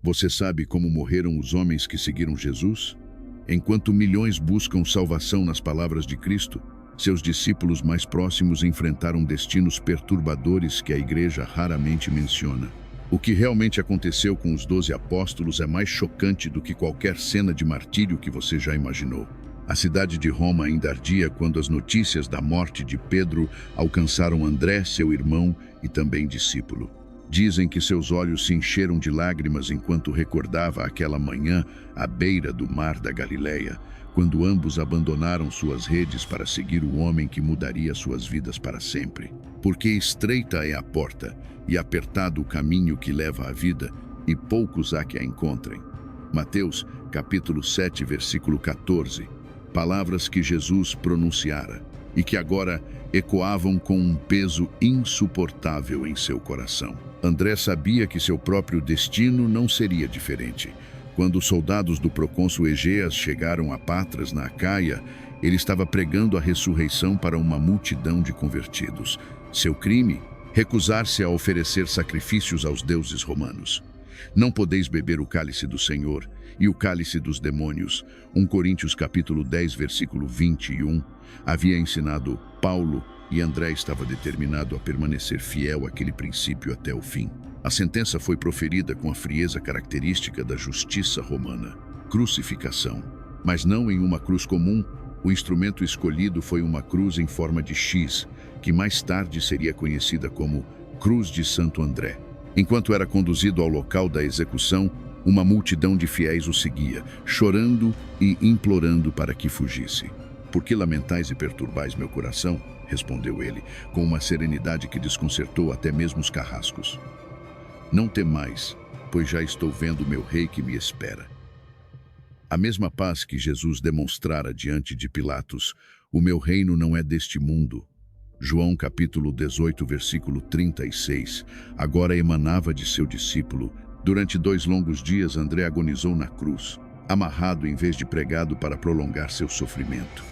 Você sabe como morreram os homens que seguiram Jesus? Enquanto milhões buscam salvação nas palavras de Cristo, seus discípulos mais próximos enfrentaram destinos perturbadores que a igreja raramente menciona. O que realmente aconteceu com os 12 apóstolos é mais chocante do que qualquer cena de martírio que você já imaginou. A cidade de Roma ainda ardia quando as notícias da morte de Pedro alcançaram André, seu irmão e também discípulo. Dizem que seus olhos se encheram de lágrimas enquanto recordava aquela manhã à beira do mar da Galileia, quando ambos abandonaram suas redes para seguir o homem que mudaria suas vidas para sempre. Porque estreita é a porta e apertado o caminho que leva à vida, e poucos há que a encontrem. Mateus, capítulo 7, versículo 14. Palavras que Jesus pronunciara e que agora ecoavam com um peso insuportável em seu coração. André sabia que seu próprio destino não seria diferente. Quando os soldados do procônsul Egeas chegaram a Patras, na Acaia, ele estava pregando a ressurreição para uma multidão de convertidos. Seu crime? Recusar-se a oferecer sacrifícios aos deuses romanos. Não podeis beber o cálice do Senhor e o cálice dos demônios. 1 Coríntios capítulo 10, versículo 21, havia ensinado Paulo, e André estava determinado a permanecer fiel àquele princípio até o fim. A sentença foi proferida com a frieza característica da justiça romana. Crucificação. Mas não em uma cruz comum. O instrumento escolhido foi uma cruz em forma de X, que mais tarde seria conhecida como Cruz de Santo André. Enquanto era conduzido ao local da execução, uma multidão de fiéis o seguia, chorando e implorando para que fugisse. "Por que lamentais e perturbais meu coração?", respondeu ele, com uma serenidade que desconcertou até mesmo os carrascos. "Não temais, pois já estou vendo meu rei que me espera." A mesma paz que Jesus demonstrara diante de Pilatos: "O meu reino não é deste mundo." João capítulo 18, versículo 36, agora emanava de seu discípulo. Durante 2 longos dias, André agonizou na cruz, amarrado em vez de pregado para prolongar seu sofrimento.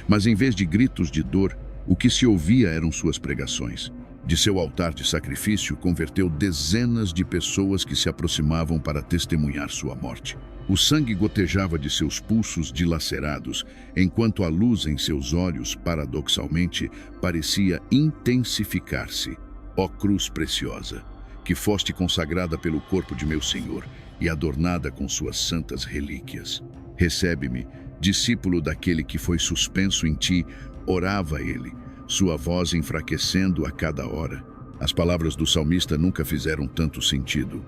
Mas em vez de gritos de dor, o que se ouvia eram suas pregações. De seu altar de sacrifício, converteu dezenas de pessoas que se aproximavam para testemunhar sua morte. O sangue gotejava de seus pulsos dilacerados, enquanto a luz em seus olhos, paradoxalmente, parecia intensificar-se. Ó cruz preciosa, que foste consagrada pelo corpo de meu Senhor e adornada com suas santas relíquias. Recebe-me, discípulo daquele que foi suspenso em ti, orava ele, sua voz enfraquecendo a cada hora. As palavras do salmista nunca fizeram tanto sentido.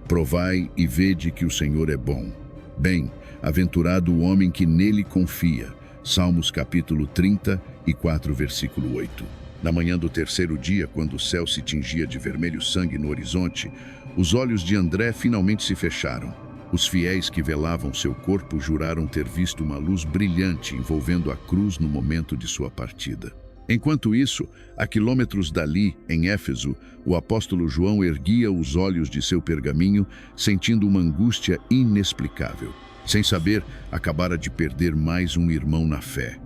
Provai e vede que o Senhor é bom. Bem-aventurado o homem que nele confia. Salmos capítulo 34, versículo 8. Na manhã do 3º dia, quando o céu se tingia de vermelho sangue no horizonte, os olhos de André finalmente se fecharam. Os fiéis que velavam seu corpo juraram ter visto uma luz brilhante envolvendo a cruz no momento de sua partida. Enquanto isso, a quilômetros dali, em Éfeso, o apóstolo João erguia os olhos de seu pergaminho, sentindo uma angústia inexplicável. Sem saber, acabara de perder mais um irmão na fé.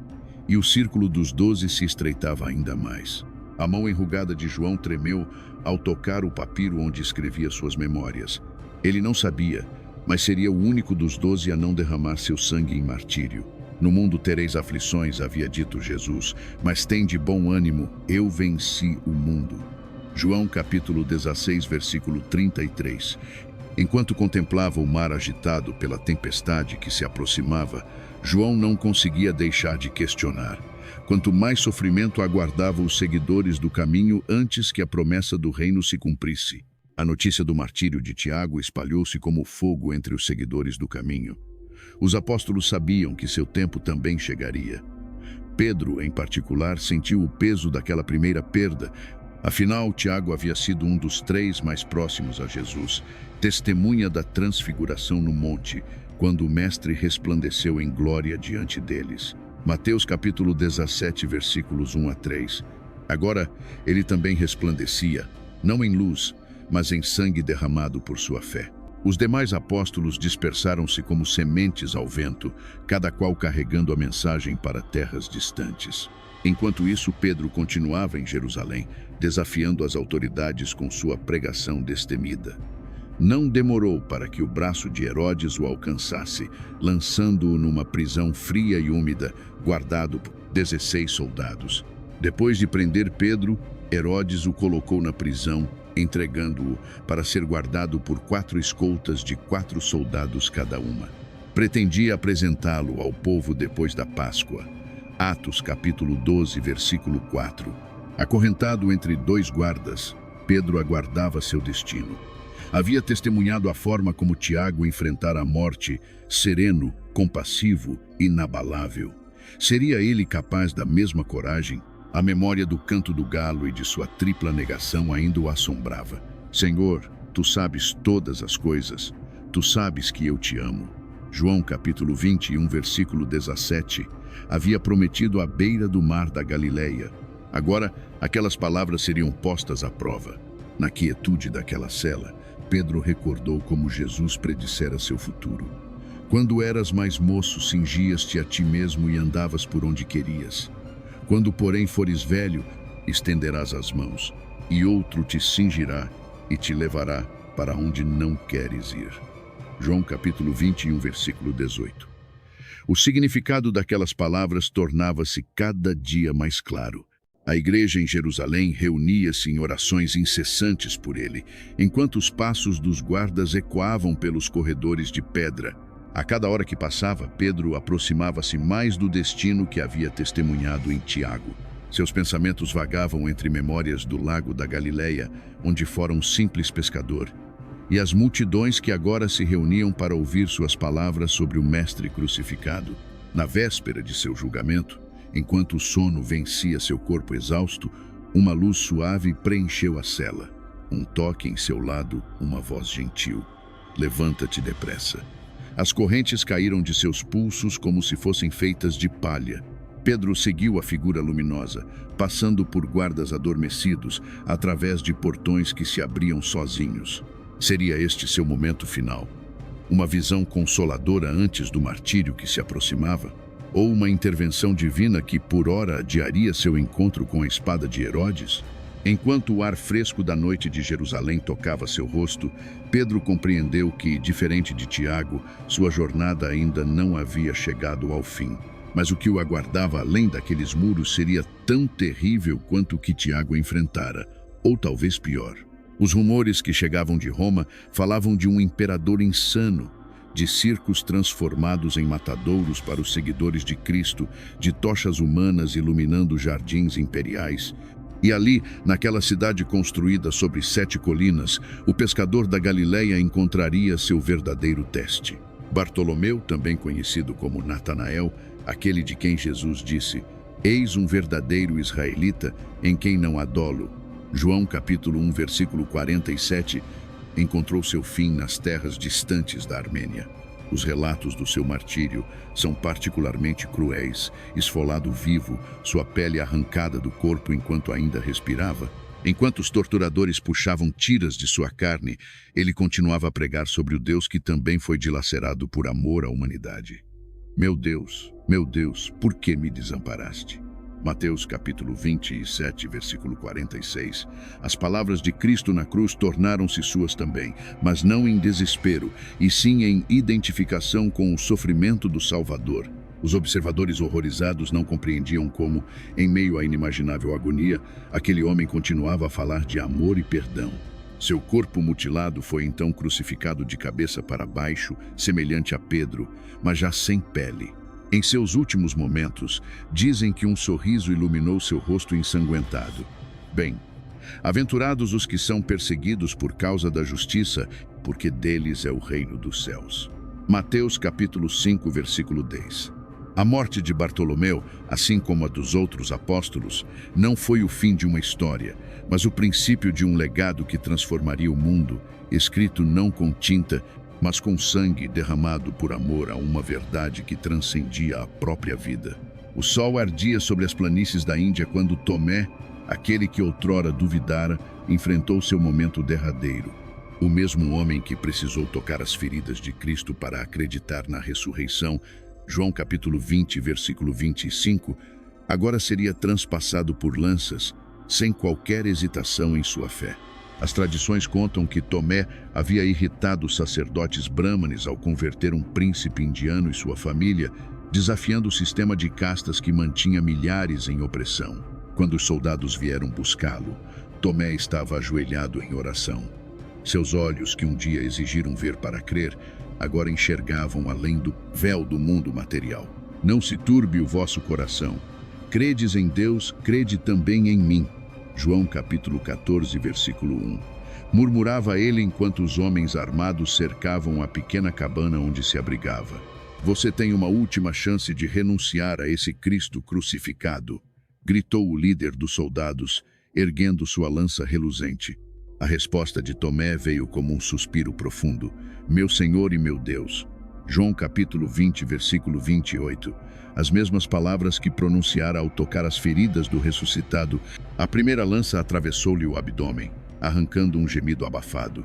E o círculo dos 12 se estreitava ainda mais. A mão enrugada de João tremeu ao tocar o papiro onde escrevia suas memórias. Ele não sabia, mas seria o único dos 12 a não derramar seu sangue em martírio. "No mundo tereis aflições", havia dito Jesus, "mas tende bom ânimo, eu venci o mundo." João capítulo 16, versículo 33. Enquanto contemplava o mar agitado pela tempestade que se aproximava, João não conseguia deixar de questionar. Quanto mais sofrimento aguardava os seguidores do caminho antes que a promessa do reino se cumprisse. A notícia do martírio de Tiago espalhou-se como fogo entre os seguidores do caminho. Os apóstolos sabiam que seu tempo também chegaria. Pedro, em particular, sentiu o peso daquela primeira perda. Afinal, Tiago havia sido um dos 3 mais próximos a Jesus, testemunha da transfiguração no monte, quando o Mestre resplandeceu em glória diante deles. Mateus capítulo 17, versículos 1 a 3. Agora, ele também resplandecia, não em luz, mas em sangue derramado por sua fé. Os demais apóstolos dispersaram-se como sementes ao vento, cada qual carregando a mensagem para terras distantes. Enquanto isso, Pedro continuava em Jerusalém, desafiando as autoridades com sua pregação destemida. Não demorou para que o braço de Herodes o alcançasse, lançando-o numa prisão fria e úmida, guardado por 16 soldados. Depois de prender Pedro, Herodes o colocou na prisão, entregando-o para ser guardado por 4 escoltas de 4 soldados cada uma. Pretendia apresentá-lo ao povo depois da Páscoa. Atos capítulo 12, versículo 4. Acorrentado entre 2 guardas, Pedro aguardava seu destino. Havia testemunhado a forma como Tiago enfrentara a morte, sereno, compassivo, inabalável. Seria ele capaz da mesma coragem? A memória do canto do galo e de sua tripla negação ainda o assombrava. Senhor, tu sabes todas as coisas. Tu sabes que eu te amo. João capítulo 21, versículo 17. Havia prometido à beira do mar da Galileia. Agora, aquelas palavras seriam postas à prova. Na quietude daquela cela, Pedro recordou como Jesus predissera seu futuro. Quando eras mais moço, cingias-te a ti mesmo e andavas por onde querias. Quando, porém, fores velho, estenderás as mãos, e outro te cingirá e te levará para onde não queres ir. João capítulo 21, versículo 18. O significado daquelas palavras tornava-se cada dia mais claro. A igreja em Jerusalém reunia-se em orações incessantes por ele, enquanto os passos dos guardas ecoavam pelos corredores de pedra. A cada hora que passava, Pedro aproximava-se mais do destino que havia testemunhado em Tiago. Seus pensamentos vagavam entre memórias do lago da Galileia, onde fora um simples pescador, e as multidões que agora se reuniam para ouvir suas palavras sobre o Mestre crucificado. Na véspera de seu julgamento, enquanto o sono vencia seu corpo exausto, uma luz suave preencheu a cela. Um toque em seu lado, uma voz gentil. Levanta-te depressa. As correntes caíram de seus pulsos como se fossem feitas de palha. Pedro seguiu a figura luminosa, passando por guardas adormecidos, através de portões que se abriam sozinhos. Seria este seu momento final? Uma visão consoladora antes do martírio que se aproximava? Ou uma intervenção divina que por ora adiaria seu encontro com a espada de Herodes? Enquanto o ar fresco da noite de Jerusalém tocava seu rosto, Pedro compreendeu que, diferente de Tiago, sua jornada ainda não havia chegado ao fim. Mas o que o aguardava além daqueles muros seria tão terrível quanto o que Tiago enfrentara, ou talvez pior. Os rumores que chegavam de Roma falavam de um imperador insano, de circos transformados em matadouros para os seguidores de Cristo, de tochas humanas iluminando jardins imperiais. E ali, naquela cidade construída sobre 7 colinas, o pescador da Galileia encontraria seu verdadeiro teste. Bartolomeu, também conhecido como Natanael, aquele de quem Jesus disse: "Eis um verdadeiro israelita, em quem não há dolo." João capítulo 1, versículo 47, encontrou seu fim nas terras distantes da Armênia. Os relatos do seu martírio são particularmente cruéis. Esfolado vivo, sua pele arrancada do corpo enquanto ainda respirava. Enquanto os torturadores puxavam tiras de sua carne, ele continuava a pregar sobre o Deus que também foi dilacerado por amor à humanidade. Meu Deus, por que me desamparaste?" Mateus capítulo 27, versículo 46. As palavras de Cristo na cruz tornaram-se suas também, mas não em desespero, e sim em identificação com o sofrimento do Salvador. Os observadores horrorizados não compreendiam como, em meio à inimaginável agonia, aquele homem continuava a falar de amor e perdão. Seu corpo mutilado foi então crucificado de cabeça para baixo, semelhante a Pedro, mas já sem pele. Em seus últimos momentos, dizem que um sorriso iluminou seu rosto ensanguentado. Bem, aventurados os que são perseguidos por causa da justiça, porque deles é o reino dos céus. Mateus capítulo 5, versículo 10. A morte de Bartolomeu, assim como a dos outros apóstolos, não foi o fim de uma história, mas o princípio de um legado que transformaria o mundo, escrito não com tinta, mas com sangue derramado por amor a uma verdade que transcendia a própria vida. O sol ardia sobre as planícies da Índia quando Tomé, aquele que outrora duvidara, enfrentou seu momento derradeiro. O mesmo homem que precisou tocar as feridas de Cristo para acreditar na ressurreição, João capítulo 20, versículo 25, agora seria transpassado por lanças, sem qualquer hesitação em sua fé. As tradições contam que Tomé havia irritado os sacerdotes brâmanes ao converter um príncipe indiano e sua família, desafiando o sistema de castas que mantinha milhares em opressão. Quando os soldados vieram buscá-lo, Tomé estava ajoelhado em oração. Seus olhos, que um dia exigiram ver para crer, agora enxergavam além do véu do mundo material. Não se turbe o vosso coração. Credes em Deus, crede também em mim. João capítulo 14, versículo 1. Murmurava ele enquanto os homens armados cercavam a pequena cabana onde se abrigava. Você tem uma última chance de renunciar a esse Cristo crucificado, gritou o líder dos soldados, erguendo sua lança reluzente. A resposta de Tomé veio como um suspiro profundo. Meu Senhor e meu Deus. João capítulo 20, versículo 28. As mesmas palavras que pronunciara ao tocar as feridas do ressuscitado. A primeira lança atravessou-lhe o abdômen, arrancando um gemido abafado.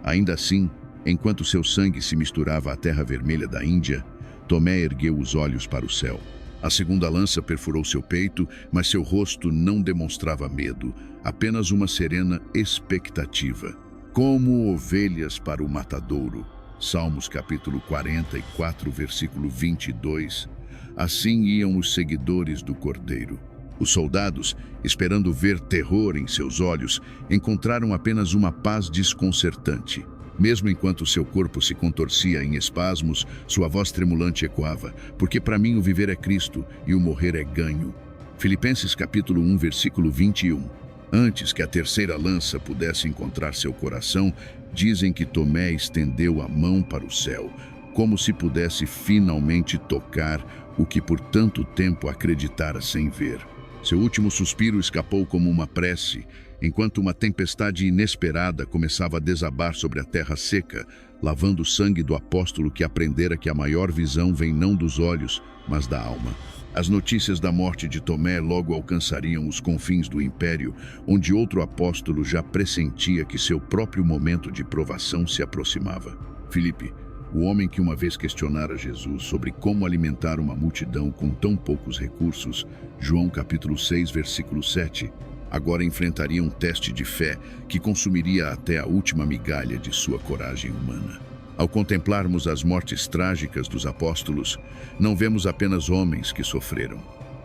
Ainda assim, enquanto seu sangue se misturava à terra vermelha da Índia, Tomé ergueu os olhos para o céu. A segunda lança perfurou seu peito, mas seu rosto não demonstrava medo, apenas uma serena expectativa. Como ovelhas para o matadouro. Salmos capítulo 44, versículo 22. Assim iam os seguidores do Cordeiro. Os soldados, esperando ver terror em seus olhos, encontraram apenas uma paz desconcertante. Mesmo enquanto seu corpo se contorcia em espasmos, sua voz tremulante ecoava: porque para mim o viver é Cristo e o morrer é ganho. Filipenses capítulo 1, versículo 21. Antes que a terceira lança pudesse encontrar seu coração, dizem que Tomé estendeu a mão para o céu, como se pudesse finalmente tocar o que por tanto tempo acreditara sem ver. Seu último suspiro escapou como uma prece, enquanto uma tempestade inesperada começava a desabar sobre a terra seca, lavando o sangue do apóstolo que aprendera que a maior visão vem não dos olhos, mas da alma. As notícias da morte de Tomé logo alcançariam os confins do império, onde outro apóstolo já pressentia que seu próprio momento de provação se aproximava. Filipe, o homem que uma vez questionara Jesus sobre como alimentar uma multidão com tão poucos recursos, João capítulo 6, versículo 7, agora enfrentaria um teste de fé que consumiria até a última migalha de sua coragem humana. Ao contemplarmos as mortes trágicas dos apóstolos, não vemos apenas homens que sofreram.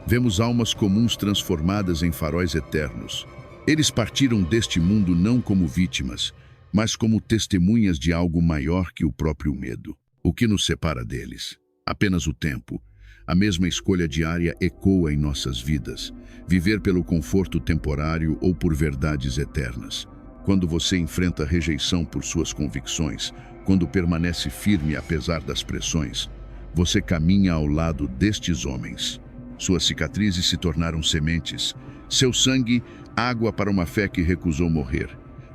Vemos almas comuns transformadas em faróis eternos. Eles partiram deste mundo não como vítimas, mas como testemunhas de algo maior que o próprio medo. O que nos separa deles? Apenas o tempo. A mesma escolha diária ecoa em nossas vidas: viver pelo conforto temporário ou por verdades eternas. Quando você enfrenta rejeição por suas convicções, quando permanece firme apesar das pressões, você caminha ao lado destes homens. Suas cicatrizes se tornaram sementes, seu sangue, água para uma fé que recusou morrer.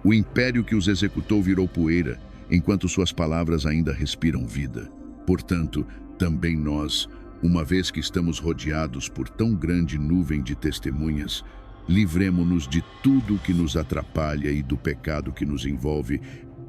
O império que os executou virou poeira, enquanto suas palavras ainda respiram vida. Portanto, também nós, uma vez que estamos rodeados por tão grande nuvem de testemunhas, livremo-nos de tudo que nos atrapalha e do pecado que nos envolve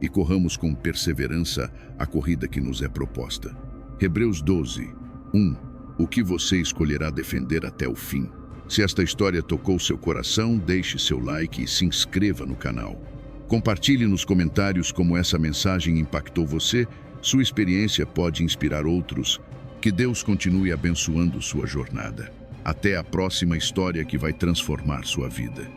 e corramos com perseverança a corrida que nos é proposta. Hebreus 12, 1. O que você escolherá defender até o fim? Se esta história tocou seu coração, deixe seu like e se inscreva no canal. Compartilhe nos comentários como essa mensagem impactou você. Sua experiência pode inspirar outros. Que Deus continue abençoando sua jornada. Até a próxima história que vai transformar sua vida.